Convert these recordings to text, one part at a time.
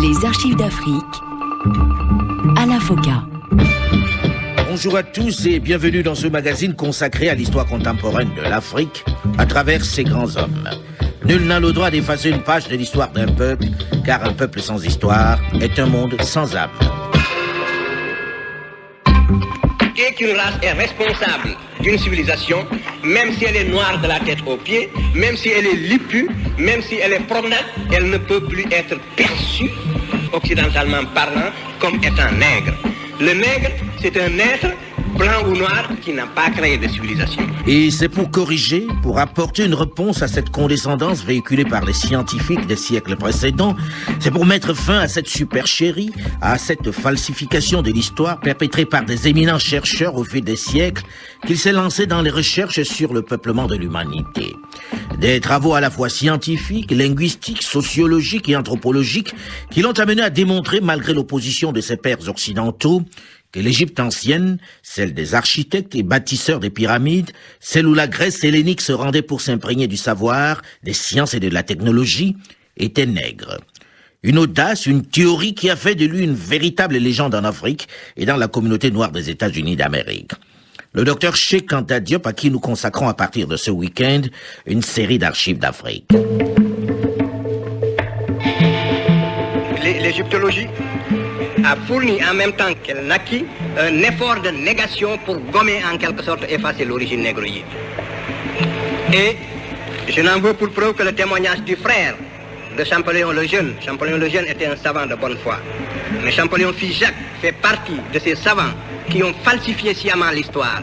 Les archives d'Afrique, Alain Foka. Bonjour à tous et bienvenue dans ce magazine consacré à l'histoire contemporaine de l'Afrique à travers ses grands hommes. Nul n'a le droit d'effacer une page de l'histoire d'un peuple, car un peuple sans histoire est un monde sans âme. Et qu'une race est responsable d'une civilisation, même si elle est noire de la tête aux pieds, même si elle est lipue, même si elle est promenade, elle ne peut plus être perçue, occidentalement parlant, comme étant nègre. Le nègre, c'est un être blanc ou noir qui n'a pas créé de civilisation. Et c'est pour corriger, pour apporter une réponse à cette condescendance véhiculée par les scientifiques des siècles précédents, c'est pour mettre fin à cette supercherie, à cette falsification de l'histoire perpétrée par des éminents chercheurs au fil des siècles, qu'il s'est lancé dans les recherches sur le peuplement de l'humanité. Des travaux à la fois scientifiques, linguistiques, sociologiques et anthropologiques qui l'ont amené à démontrer, malgré l'opposition de ses pairs occidentaux, que l'Égypte ancienne, celle des architectes et bâtisseurs des pyramides, celle où la Grèce hellénique se rendait pour s'imprégner du savoir, des sciences et de la technologie, était nègre. Une audace, une théorie qui a fait de lui une véritable légende en Afrique et dans la communauté noire des États-Unis d'Amérique. Le docteur Cheikh Anta Diop, à qui nous consacrons à partir de ce week-end une série d'archives d'Afrique. L'égyptologie a fourni en même temps qu'elle naquit un effort de négation pour gommer en quelque sorte, effacer l'origine négroïde. Et je n'en veux pour preuve que le témoignage du frère de Champollion le Jeune. Champollion le Jeune était un savant de bonne foi. Mais Champollion fils Jacques fait partie de ces savants qui ont falsifié sciemment l'histoire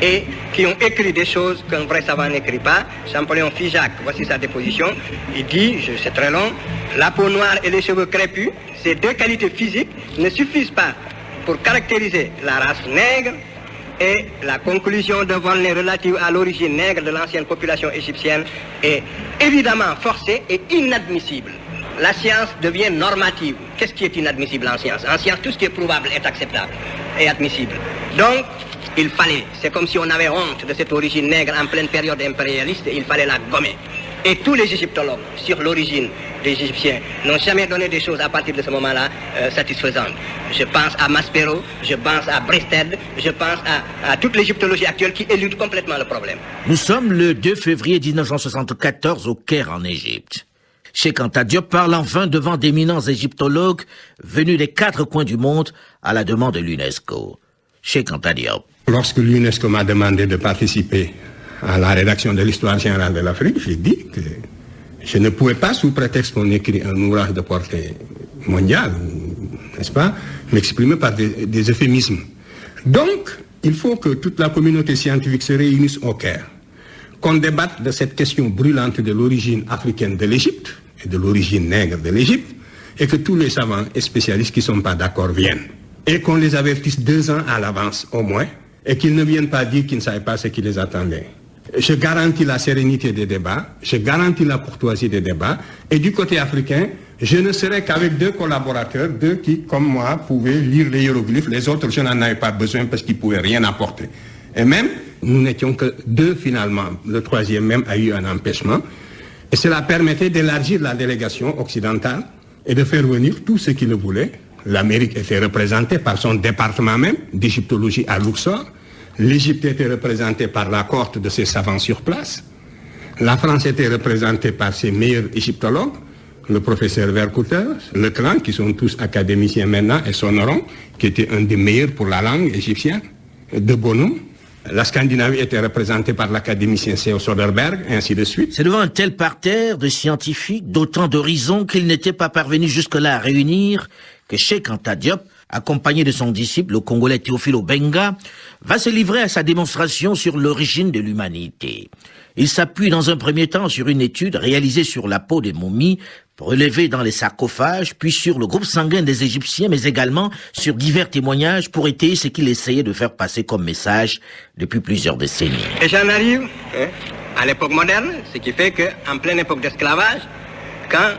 et qui ont écrit des choses qu'un vrai savant n'écrit pas. Champollion fils Jacques, voici sa déposition. Il dit, c'est très long, la peau noire et les cheveux crépus, ces deux qualités physiques ne suffisent pas pour caractériser la race nègre, et la conclusion de Volney relative à l'origine nègre de l'ancienne population égyptienne est évidemment forcée et inadmissible. La science devient normative. Qu'est-ce qui est inadmissible en science? En science, tout ce qui est prouvable est acceptable et admissible. Donc, il fallait, c'est comme si on avait honte de cette origine nègre en pleine période impérialiste, et il fallait la gommer. Et tous les égyptologues sur l'origine des Égyptiens n'ont jamais donné des choses à partir de ce moment-là satisfaisantes. Je pense à Maspero, je pense à Breasted, je pense à toute l'égyptologie actuelle qui élude complètement le problème. Nous sommes le 2 février 1974 au Caire en Égypte. Cheikh Anta Diop parle enfin devant d'éminents égyptologues venus des 4 coins du monde à la demande de l'UNESCO. Cheikh Anta Diop. Lorsque l'UNESCO m'a demandé de participer à la rédaction de l'histoire générale de l'Afrique, j'ai dit que je ne pouvais pas, sous prétexte qu'on écrit un ouvrage de portée mondiale, n'est-ce pas, m'exprimer par des euphémismes. Donc, il faut que toute la communauté scientifique se réunisse au Caire, qu'on débatte de cette question brûlante de l'origine africaine de l'Égypte et de l'origine nègre de l'Égypte, et que tous les savants et spécialistes qui ne sont pas d'accord viennent. Et qu'on les avertisse 2 ans à l'avance au moins, et qu'ils ne viennent pas dire qu'ils ne savaient pas ce qui les attendait. Je garantis la sérénité des débats, je garantis la courtoisie des débats, et du côté africain, je ne serai qu'avec 2 collaborateurs, 2 qui, comme moi, pouvaient lire les hiéroglyphes. Les autres, je n'en avais pas besoin parce qu'ils ne pouvaient rien apporter. Et même, nous n'étions que 2 finalement. Le 3e même a eu un empêchement. Et cela permettait d'élargir la délégation occidentale et de faire venir tous ceux qui le voulaient. L'Amérique était représentée par son département même d'égyptologie à Luxor. L'Égypte était représentée par la cohorte de ses savants sur place. La France était représentée par ses meilleurs égyptologues, le professeur Vercouter, Leclanc, qui sont tous académiciens maintenant, et Sonoron, qui était un des meilleurs pour la langue égyptienne, de Bonhomme. La Scandinavie était représentée par l'académicien C.O. Soderberg, et ainsi de suite. C'est devant un tel parterre de scientifiques, d'autant d'horizons qu'ils n'étaient pas parvenus jusque-là à réunir, que Cheikh Anta Diop, accompagné de son disciple, le Congolais Théophile Obenga, va se livrer à sa démonstration sur l'origine de l'humanité. Il s'appuie dans un premier temps sur une étude réalisée sur la peau des momies, prélevée dans les sarcophages, puis sur le groupe sanguin des Égyptiens, mais également sur divers témoignages pour étayer ce qu'il essayait de faire passer comme message depuis plusieurs décennies. Et j'en arrive à l'époque moderne, ce qui fait qu'en pleine époque d'esclavage, quand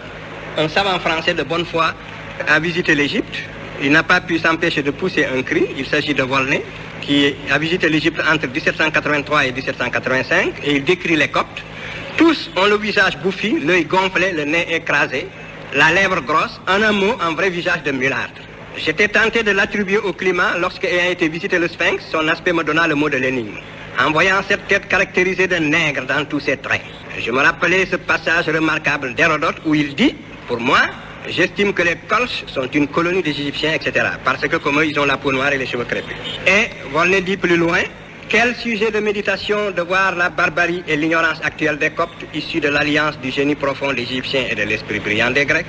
un savant français de bonne foi a visité l'Égypte, il n'a pas pu s'empêcher de pousser un cri. Il s'agit de Volney, qui a visité l'Égypte entre 1783 et 1785, et il décrit les Coptes. Tous ont le visage bouffi, l'œil gonflé, le nez écrasé, la lèvre grosse, en un mot, un vrai visage de mulâtre. J'étais tenté de l'attribuer au climat lorsque, ayant été visiter le Sphinx, son aspect me donna le mot de l'énigme. En voyant cette tête caractérisée de nègre dans tous ses traits, je me rappelais ce passage remarquable d'Hérodote où il dit, pour moi, j'estime que les Colches sont une colonie des Égyptiens, etc. Parce que comme eux, ils ont la peau noire et les cheveux crépus. Et Volney dit plus loin, quel sujet de méditation de voir la barbarie et l'ignorance actuelle des Coptes, issus de l'alliance du génie profond des Égyptiens et de l'esprit brillant des Grecs,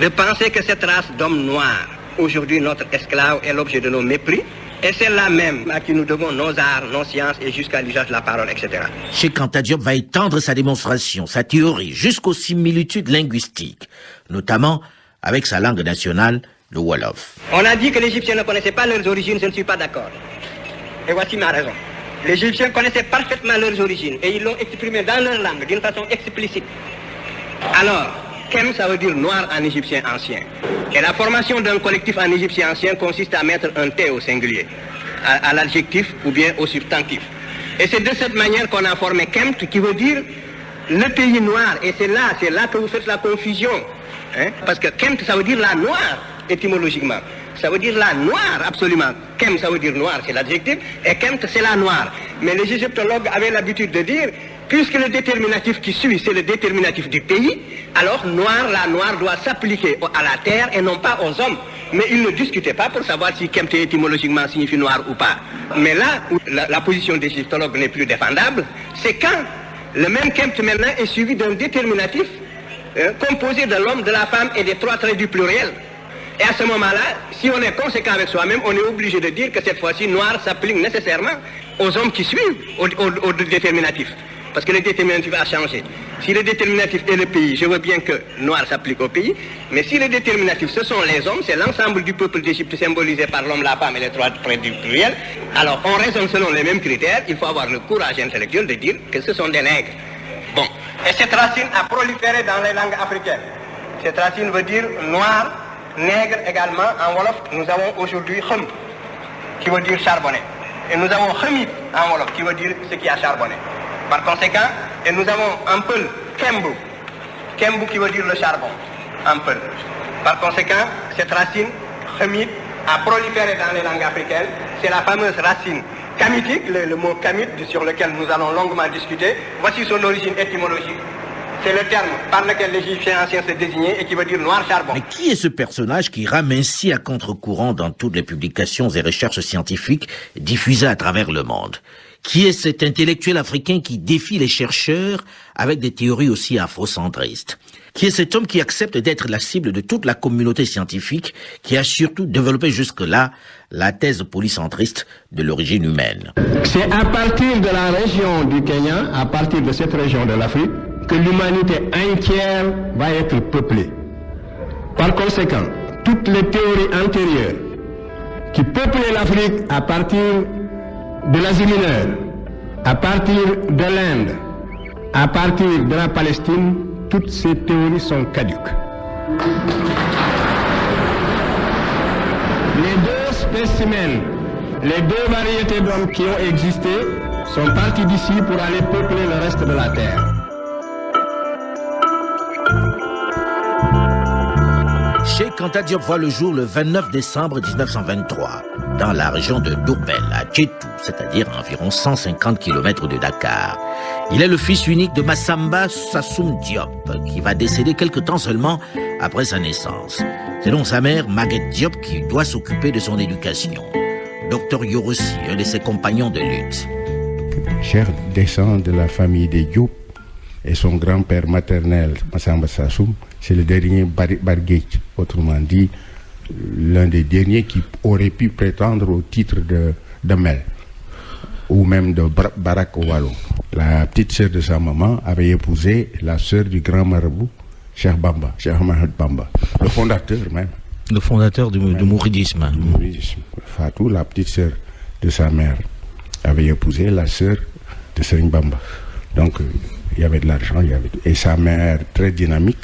de penser que cette race d'hommes noirs, aujourd'hui notre esclave, est l'objet de nos mépris, et c'est là même à qui nous devons nos arts, nos sciences et jusqu'à l'usage de la parole, etc. Cheikh Anta Diop va étendre sa démonstration, sa théorie, jusqu'aux similitudes linguistiques, notamment avec sa langue nationale, le Wolof. On a dit que les Égyptiens ne connaissaient pas leurs origines, je ne suis pas d'accord. Et voici ma raison. Les Égyptiens connaissaient parfaitement leurs origines et ils l'ont exprimé dans leur langue d'une façon explicite. Alors, Kem, ça veut dire noir en égyptien ancien. Et la formation d'un collectif en égyptien ancien consiste à mettre un T au singulier, à l'adjectif ou bien au substantif. Et c'est de cette manière qu'on a formé Kemt, qui veut dire le pays noir. Et c'est là que vous faites la confusion. Hein? Parce que Kemt, ça veut dire la noire, étymologiquement. Ça veut dire la noire, absolument. Kem, ça veut dire noir, c'est l'adjectif, et Kemt, c'est la noire. Mais les égyptologues avaient l'habitude de dire, puisque le déterminatif qui suit, c'est le déterminatif du pays, alors la noire doit s'appliquer à la terre et non pas aux hommes. Mais ils ne discutaient pas pour savoir si Kemt étymologiquement signifie noir ou pas. Mais là où la position des égyptologues n'est plus défendable, c'est quand le même Kemt maintenant est suivi d'un déterminatif composé de l'homme, de la femme et des trois traits du pluriel. Et à ce moment-là, si on est conséquent avec soi-même, on est obligé de dire que cette fois-ci, noir s'applique nécessairement aux hommes qui suivent, au déterminatif. Parce que le déterminatif a changé. Si le déterminatif est le pays, je veux bien que noir s'applique au pays, mais si le déterminatif, ce sont les hommes, c'est l'ensemble du peuple d'Égypte symbolisé par l'homme, la femme et les trois traits du pluriel, alors on raisonne selon les mêmes critères, il faut avoir le courage intellectuel de dire que ce sont des nègres. Bon. Et cette racine a proliféré dans les langues africaines. Cette racine veut dire noir, nègre également. En Wolof, nous avons aujourd'hui Khum, qui veut dire charbonné. Et nous avons Khemit en Wolof, qui veut dire ce qui a charbonné. Par conséquent, et nous avons un peu Kembu. Kembu qui veut dire le charbon. Un peu. Par conséquent, cette racine, Khemit, a proliféré dans les langues africaines. C'est la fameuse racine kamitique, le mot kamit, sur lequel nous allons longuement discuter. Voici son origine étymologique. C'est le terme par lequel les Égyptiens anciens se désignaient et qui veut dire noir charbon. Mais qui est ce personnage qui rame ainsi à contre-courant dans toutes les publications et recherches scientifiques diffusées à travers le monde? Qui est cet intellectuel africain qui défie les chercheurs avec des théories aussi afrocentristes? Qui est cet homme qui accepte d'être la cible de toute la communauté scientifique, qui a surtout développé jusque-là la thèse polycentriste de l'origine humaine? C'est à partir de la région du Kenya, à partir de cette région de l'Afrique, que l'humanité entière va être peuplée. Par conséquent, toutes les théories antérieures qui peuplaient l'Afrique à partir de l'Asie mineure, à partir de l'Inde, à partir de la Palestine, toutes ces théories sont caduques. Les deux spécimens, les deux variétés d'hommes qui ont existé sont partis d'ici pour aller peupler le reste de la Terre. Cheikh Anta Diop voit le jour le 29 décembre 1923, dans la région de Diourbel, à Djetou, c'est-à-dire à environ 150 km de Dakar. Il est le fils unique de Massamba Sassoum Diop, qui va décéder quelque temps seulement après sa naissance. C'est donc sa mère, Maguette Diop, qui doit s'occuper de son éducation. Docteur Yorossi, un de ses compagnons de lutte. Cheikh descend de la famille des Diop et son grand-père maternel, Massamba Sassoum, c'est le dernier Barguet, autrement dit, l'un des derniers qui aurait pu prétendre au titre de Mel, ou même de Barak Owalo. La petite sœur de sa maman avait épousé la sœur du grand marabout, Cheikh Bamba, Cheikh Ahmed Bamba, le fondateur même. Le fondateur du mouridisme. Du mouridisme. Fatou, la petite sœur de sa mère, avait épousé la sœur de Serigne Bamba. Donc, il y avait de l'argent, et sa mère très dynamique.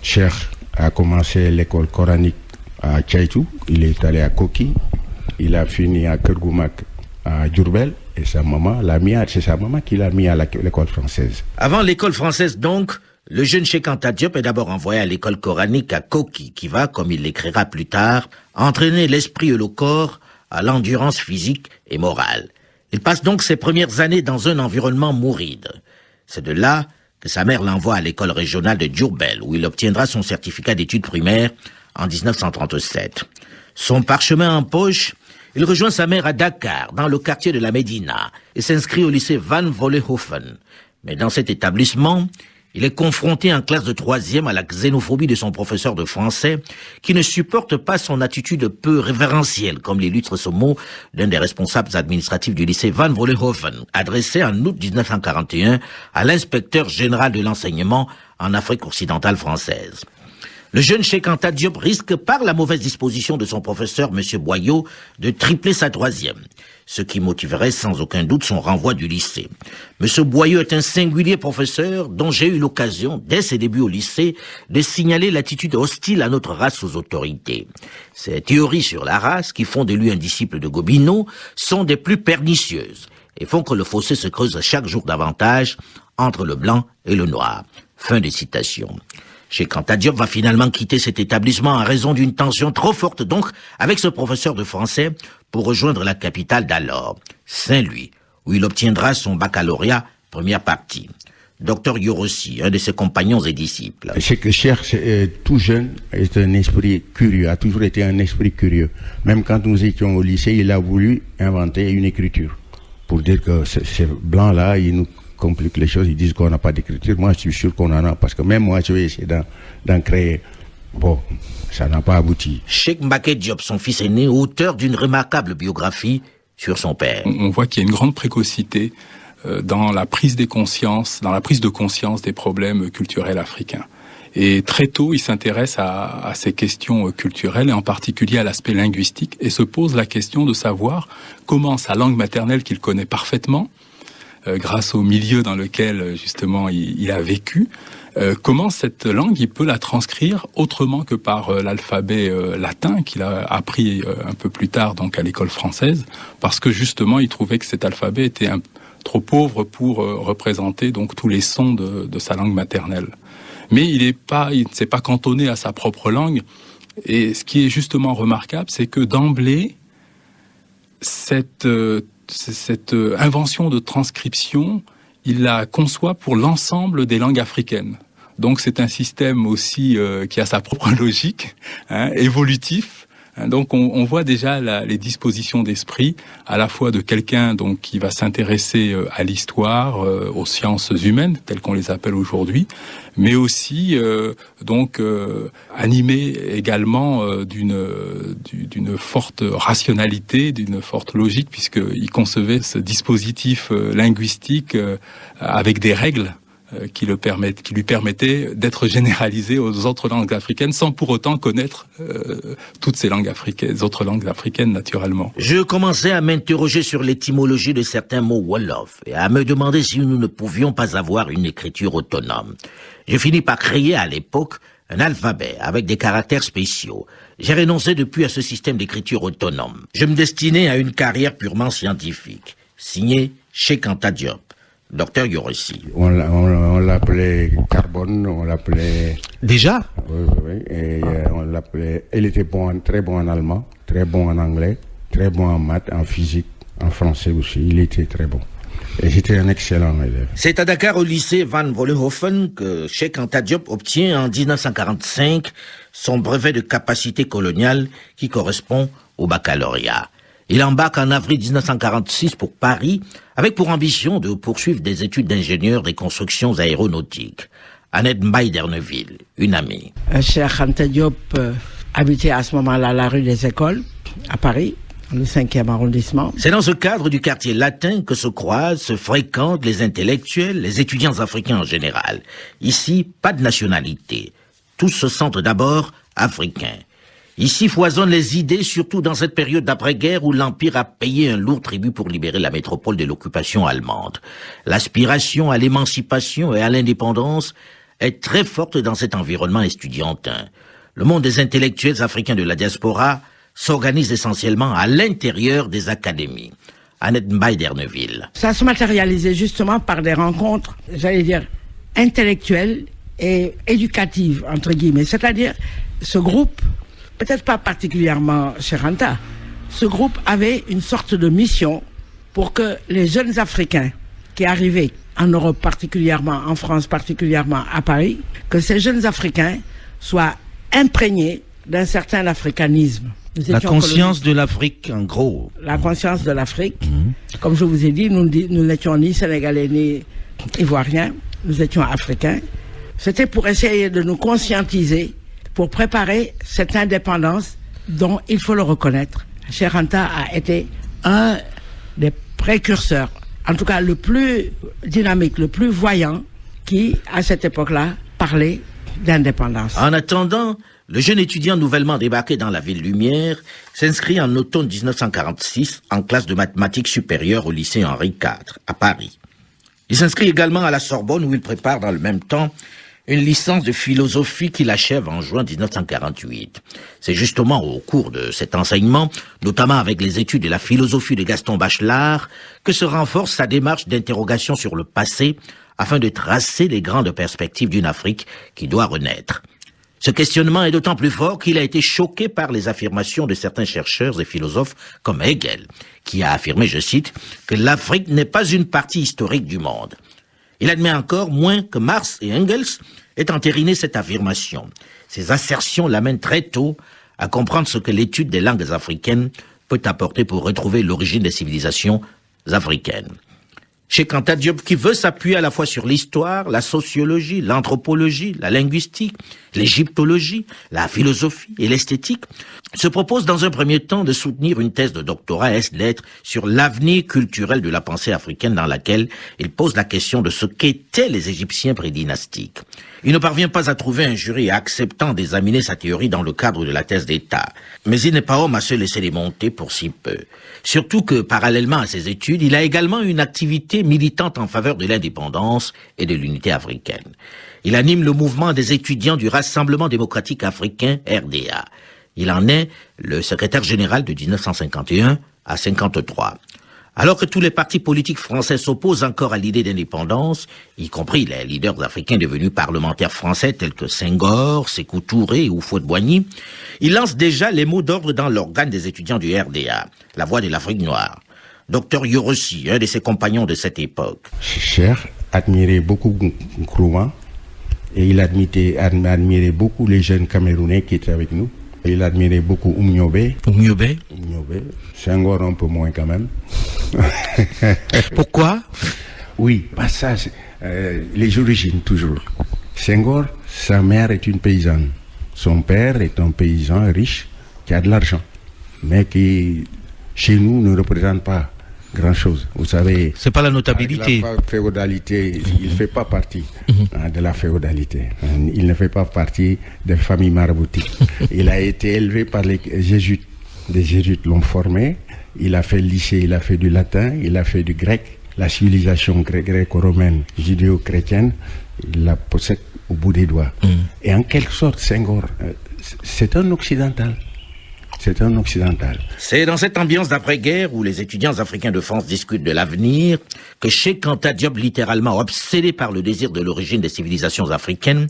Cheikh a commencé l'école coranique à Tchaïtou, il est allé à Koki, il a fini à Kergoumak à Diourbel, et sa maman l'a mis c'est sa maman qui l'a mis à l'école française. Avant l'école française donc, Le jeune Cheikh Anta Diop est d'abord envoyé à l'école coranique à Koki, qui va, comme il l'écrira plus tard, entraîner l'esprit et le corps à l'endurance physique et morale. Il passe donc ses premières années dans un environnement mouride. C'est de là que sa mère l'envoie à l'école régionale de Diourbel, où il obtiendra son certificat d'études primaires en 1937. Son parchemin en poche, il rejoint sa mère à Dakar, dans le quartier de la Médina, et s'inscrit au lycée Van Vollenhoven. Mais dans cet établissement, il est confronté en classe de 3e à la xénophobie de son professeur de français, qui ne supporte pas son attitude peu révérentielle, comme l'illustre ce mot d'un des responsables administratifs du lycée Van Vollenhoven, adressé en août 1941 à l'inspecteur général de l'enseignement en Afrique occidentale française. Le jeune Cheikh Anta Diop risque, par la mauvaise disposition de son professeur, M. Boyot, de tripler sa 3e, ce qui motiverait sans aucun doute son renvoi du lycée. M. Boyot est un singulier professeur dont j'ai eu l'occasion, dès ses débuts au lycée, de signaler l'attitude hostile à notre race aux autorités. Ces théories sur la race, qui font de lui un disciple de Gobineau, sont des plus pernicieuses et font que le fossé se creuse chaque jour davantage entre le blanc et le noir. Fin de citation. Cheikh Anta Diop va finalement quitter cet établissement en raison d'une tension trop forte donc avec ce professeur de français pour rejoindre la capitale d'alors, Saint-Louis, où il obtiendra son baccalauréat, première partie. Dr Yorossi, un de ses compagnons et disciples. Cheikh, tout jeune, est un esprit curieux, a toujours été un esprit curieux. Même quand nous étions au lycée, il a voulu inventer une écriture pour dire que ces blancs-là, ils nous compliquent les choses, ils disent qu'on n'a pas d'écriture. Moi, je suis sûr qu'on en a, parce que même moi, je vais essayer d'en créer. Bon, ça n'a pas abouti. Cheikh Mbacké Diop, son fils aîné, auteur d'une remarquable biographie sur son père. On voit qu'il y a une grande précocité dans la prise de conscience des problèmes culturels africains. Et très tôt, il s'intéresse à ces questions culturelles, et en particulier à l'aspect linguistique, et se pose la question de savoir comment sa langue maternelle, qu'il connaît parfaitement, grâce au milieu dans lequel justement il a vécu, comment cette langue il peut la transcrire autrement que par l'alphabet latin qu'il a appris un peu plus tard donc à l'école française, parce que justement il trouvait que cet alphabet était trop pauvre pour représenter donc tous les sons de sa langue maternelle. Mais il ne s'est pas cantonné à sa propre langue, et ce qui est justement remarquable, c'est que d'emblée cette invention de transcription, il la conçoit pour l'ensemble des langues africaines. Donc c'est un système aussi qui a sa propre logique, évolutif. Donc on voit déjà les dispositions d'esprit, à la fois de quelqu'un donc qui va s'intéresser à l'histoire, aux sciences humaines telles qu'on les appelle aujourd'hui, mais aussi animé également d'une forte rationalité, d'une forte logique, puisqu'il concevait ce dispositif linguistique avec des règles qui lui permettait d'être généralisé aux autres langues africaines sans pour autant connaître toutes ces langues africaines, les autres langues africaines naturellement. Je commençais à m'interroger sur l'étymologie de certains mots wolof et à me demander si nous ne pouvions pas avoir une écriture autonome. Je finis par créer à l'époque un alphabet avec des caractères spéciaux. J'ai renoncé depuis à ce système d'écriture autonome. Je me destinais à une carrière purement scientifique. Signé Cheikh Anta Diop. Docteur Yorossi. On l'appelait Carbone, on l'appelait... Déjà? Oui, et on l'appelait... Il était très bon en allemand, très bon en anglais, très bon en maths, en physique, en français aussi. Il était très bon. Et c'était un excellent élève. C'est à Dakar, au lycée Van Vollenhoven, que Cheikh Anta Diop obtient en 1945 son brevet de capacité coloniale qui correspond au baccalauréat. Il embarque en avril 1946 pour Paris, avec pour ambition de poursuivre des études d'ingénieur des constructions aéronautiques. Annette Mbaye d'Erneville, une amie. Cheikh Anta Diop habitait à ce moment-là la rue des Écoles, à Paris, dans le 5e arrondissement. C'est dans ce cadre du quartier latin que se croisent, se fréquentent les intellectuels, les étudiants africains en général. Ici, pas de nationalité. Tous se sentent d'abord africains. Ici foisonnent les idées, surtout dans cette période d'après-guerre où l'Empire a payé un lourd tribut pour libérer la métropole de l'occupation allemande. L'aspiration à l'émancipation et à l'indépendance est très forte dans cet environnement estudiantin. Le monde des intellectuels africains de la diaspora s'organise essentiellement à l'intérieur des académies. Annette Mbaye d'Erneville. Ça se matérialisait justement par des rencontres, j'allais dire, intellectuelles et éducative, entre guillemets. C'est-à-dire, ce groupe, peut-être pas particulièrement Cheikh Anta, ce groupe avait une sorte de mission pour que les jeunes Africains qui arrivaient en Europe particulièrement, en France particulièrement, à Paris, que ces jeunes Africains soient imprégnés d'un certain africanisme. La conscience de l'Afrique, en gros. La conscience de l'Afrique. Comme je vous ai dit, nous n'étions ni sénégalais ni ivoiriens, nous étions africains. C'était pour essayer de nous conscientiser, pour préparer cette indépendance dont, il faut le reconnaître, Cheikh Anta a été un des précurseurs, en tout cas le plus dynamique, le plus voyant, qui, à cette époque-là, parlait d'indépendance. En attendant, le jeune étudiant nouvellement débarqué dans la ville Lumière s'inscrit en automne 1946 en classe de mathématiques supérieures au lycée Henri IV, à Paris. Il s'inscrit également à la Sorbonne où il prépare dans le même temps une licence de philosophie qu'il achève en juin 1948. C'est justement au cours de cet enseignement, notamment avec les études de la philosophie de Gaston Bachelard, que se renforce sa démarche d'interrogation sur le passé afin de tracer les grandes perspectives d'une Afrique qui doit renaître. Ce questionnement est d'autant plus fort qu'il a été choqué par les affirmations de certains chercheurs et philosophes comme Hegel, qui a affirmé, je cite, que l'Afrique n'est pas une partie historique du monde. Il admet encore moins que Marx et Engels aient entériné cette affirmation. Ces assertions l'amènent très tôt à comprendre ce que l'étude des langues africaines peut apporter pour retrouver l'origine des civilisations africaines. Cheikh Anta Diop, qui veut s'appuyer à la fois sur l'histoire, la sociologie, l'anthropologie, la linguistique, l'égyptologie, la philosophie et l'esthétique, se propose dans un premier temps de soutenir une thèse de doctorat ès-lettres sur l'avenir culturel de la pensée africaine dans laquelle il pose la question de ce qu'étaient les Égyptiens prédynastiques. Il ne parvient pas à trouver un jury acceptant d'examiner sa théorie dans le cadre de la thèse d'État. Mais il n'est pas homme à se laisser démonter pour si peu. Surtout que, parallèlement à ses études, il a également une activité militante en faveur de l'indépendance et de l'unité africaine. Il anime le mouvement des étudiants du Rassemblement démocratique africain, RDA. Il en est le secrétaire général de 1951 à 1953. Alors que tous les partis politiques français s'opposent encore à l'idée d'indépendance, y compris les leaders africains devenus parlementaires français tels que Senghor, Sékou Touré ou Houphouët-Boigny, il lance déjà les mots d'ordre dans l'organe des étudiants du RDA, la voix de l'Afrique noire. Dr Yorossi, un de ses compagnons de cette époque. Cheikh admirait beaucoup Nkrumah et il admirait beaucoup les jeunes Camerounais qui étaient avec nous. Il admirait beaucoup Oumniobé. Oumniobé. Senghor un peu moins quand même. Pourquoi? Oui, passage, les origines toujours. Senghor, sa mère est une paysanne. Son père est un paysan riche qui a de l'argent, mais qui, chez nous, ne représente pas grand-chose. Vous savez... C'est pas la notabilité. La féodalité, il ne fait pas partie de la féodalité. Il ne fait pas partie des familles maraboutiques. Il a été élevé par les jésuites. Les jésuites l'ont formé. Il a fait le lycée, il a fait du latin, il a fait du grec. La civilisation gréco-romaine, judéo-chrétienne, il la possède au bout des doigts. Et en quelque sorte, Senghor, c'est un occidental. C'est un occidental. C'est dans cette ambiance d'après-guerre où les étudiants africains de France discutent de l'avenir que Cheikh Anta Diop, littéralement obsédé par le désir de l'origine des civilisations africaines,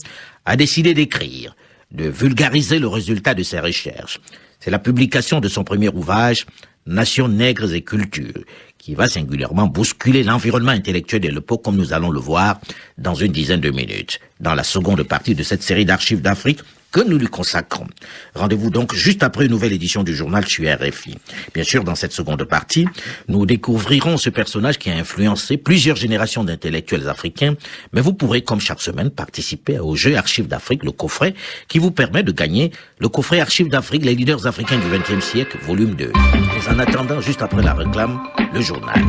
a décidé d'écrire, de vulgariser le résultat de ses recherches. C'est la publication de son premier ouvrage, Nations, nègres et culture, qui va singulièrement bousculer l'environnement intellectuel de l'époque comme nous allons le voir dans une dizaine de minutes, dans la seconde partie de cette série d'archives d'Afrique que nous lui consacrons. Rendez-vous donc juste après une nouvelle édition du journal sur RFI. Bien sûr, dans cette seconde partie, nous découvrirons ce personnage qui a influencé plusieurs générations d'intellectuels africains, mais vous pourrez, comme chaque semaine, participer au jeu Archives d'Afrique, le coffret, qui vous permet de gagner le coffret Archives d'Afrique, les leaders africains du XXe siècle, volume 2. Mais en attendant, juste après la réclame, le journal.